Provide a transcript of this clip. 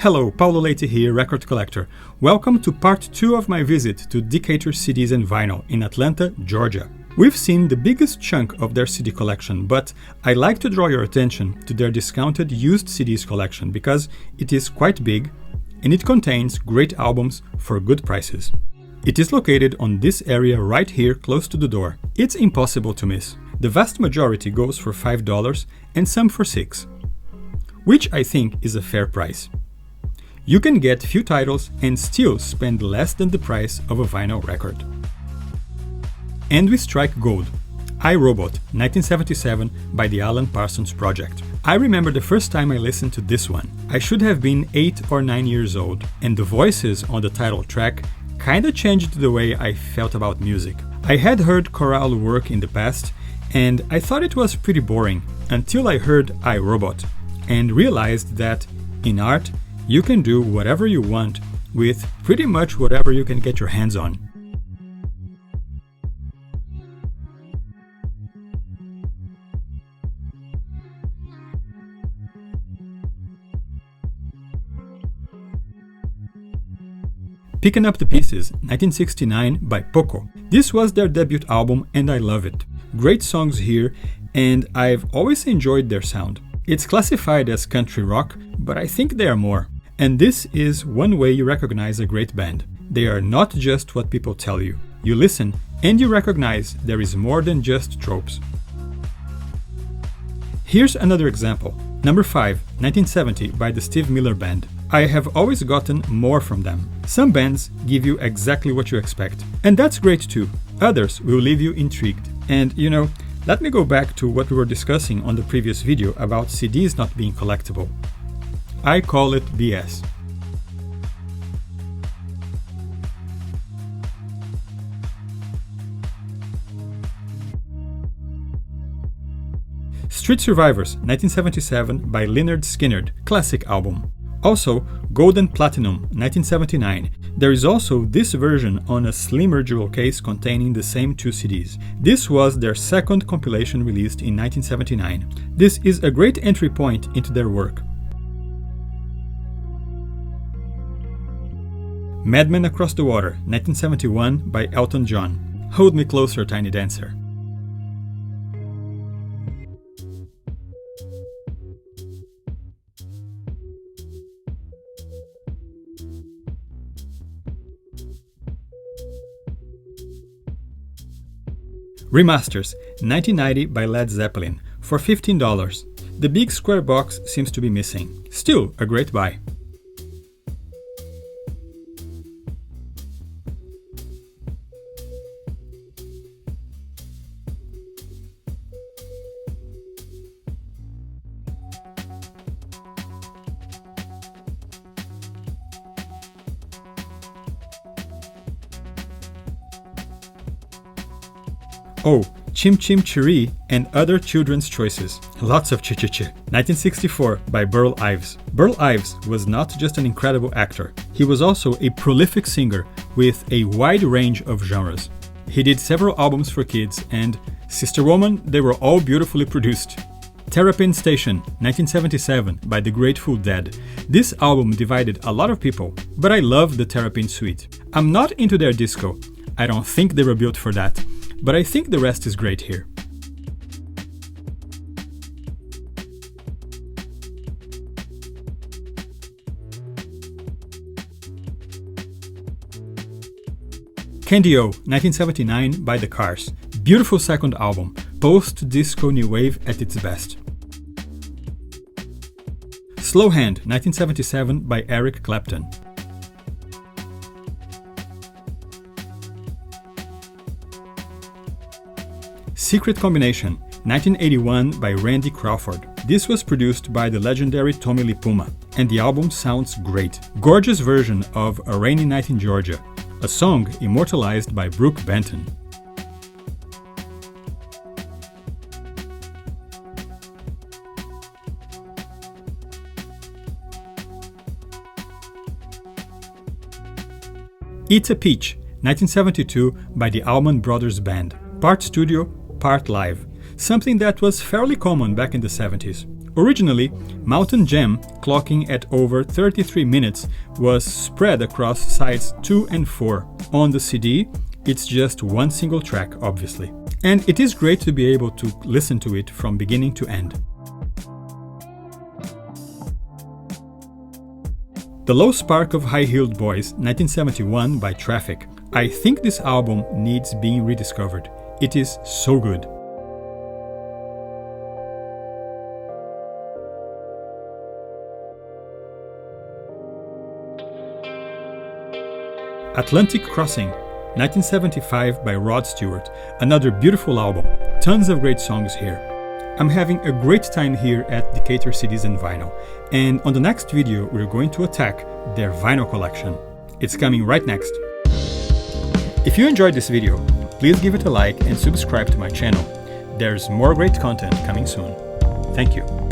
Hello, Paulo Leite here, record collector. Welcome to part 2 of my visit to Decatur CDs and Vinyl in Atlanta, Georgia. We've seen the biggest chunk of their CD collection, but I like to draw your attention to their discounted used CDs collection because it is quite big and it contains great albums for good prices. It is located on this area right here close to the door. It's impossible to miss. The vast majority goes for $5 and some for $6, which I think is a fair price. You can get few titles and still spend less than the price of a vinyl record. And we strike gold. I, Robot, 1977 by the Alan Parsons Project. I remember the first time I listened to this one. I should have been 8 or 9 years old, and the voices on the title track kinda changed the way I felt about music. I had heard chorale work in the past, and I thought it was pretty boring until I heard I, Robot, and realized that in art, you can do whatever you want with pretty much whatever you can get your hands on. Picking Up the Pieces, 1969 by Poco. This was their debut album and I love it. Great songs here, and I've always enjoyed their sound. It's classified as country rock, but I think they are more. And this is one way you recognize a great band. They are not just what people tell you. You listen and you recognize there is more than just tropes. Here's another example. Number 5, 1970 by the Steve Miller Band. I have always gotten more from them. Some bands give you exactly what you expect, and that's great too. Others will leave you intrigued. And let me go back to what we were discussing on the previous video about CDs not being collectible. I call it BS. Street Survivors, 1977 by Lynyrd Skynyrd, classic album. Also, Gold and Platinum, 1979. There is also this version on a slimmer jewel case containing the same 2 CDs. This was their second compilation released in 1979. This is a great entry point into their work. Madman Across the Water, 1971 by Elton John. Hold Me Closer, Tiny Dancer. Remasters, 1990 by Led Zeppelin, for $15. The big square box seems to be missing. Still a great buy. Oh, Chim Chim Cheree and Other Children's Choices. Lots of ch-ch-ch. 1964 by Burl Ives. Burl Ives was not just an incredible actor. He was also a prolific singer with a wide range of genres. He did several albums for kids and, Sister Woman, they were all beautifully produced. Terrapin Station, 1977 by the Grateful Dead. This album divided a lot of people, but I love the Terrapin Suite. I'm not into their disco. I don't think they were built for that. But I think the rest is great here. Candy O, 1979 by The Cars. Beautiful second album, post-disco new wave at its best. Slow Hand, 1977 by Eric Clapton. Secret Combination, 1981 by Randy Crawford. This was produced by the legendary Tommy Lee Puma, and the album sounds great. Gorgeous version of A Rainy Night in Georgia, a song immortalized by Brooke Benton. It's a Peach, 1972 by the Allman Brothers Band. Part studio, part live. Something that was fairly common back in the 70s. Originally, Mountain Jam, clocking at over 33 minutes, was spread across sides 2 and 4. On the CD, it's just one single track, obviously. And it is great to be able to listen to it from beginning to end. The Low Spark of High-Heeled Boys, 1971 by Traffic. I think this album needs being rediscovered. It is so good. Atlantic Crossing, 1975 by Rod Stewart. Another beautiful album. Tons of great songs here. I'm having a great time here at Decatur CDs and Vinyl, and on the next video we're going to attack their vinyl collection. It's coming right next. If you enjoyed this video, please give it a like and subscribe to my channel. There's more great content coming soon. Thank you.